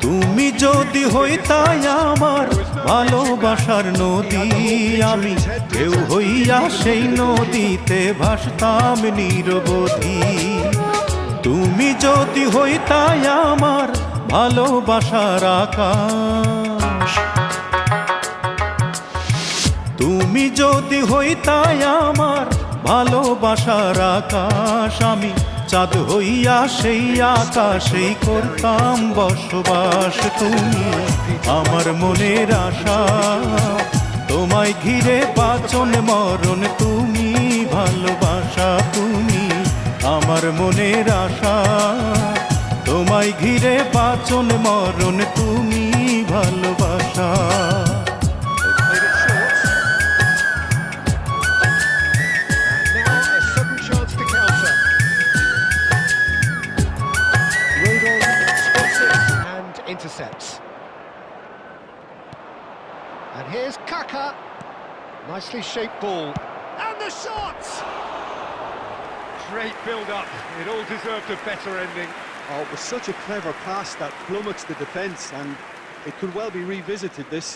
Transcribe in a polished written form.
তুমি যদি হইতাই আমার ভালোবাসার নদী, আমি কেউ হইয়া সেই নদীতে ভাসতাম নিরবধি। তুমি যদি হইতাই আমার ভালোবাসার আকাশ, তুমি যদি হইতাই আমার ভালোবাসার আকাশ, আমি চাঁদ হইয়া সেই আকাশেই করতাম বসবাস। তুমি আমার মনের আশা, তোমায় ঘিরে বাঁচন মরণ, তুমি ভালোবাসা। তুমি আমার মনের আশা, তোমায় ঘিরে বাঁচন মরণ, তুমি ভালোবাসা। Intercepts. And here's Kaka. Nicely shaped ball. And the shots! Great build-up. It all deserved a better ending. Oh, it was such a clever pass that flummoxed the defence, and it could well be revisited, this.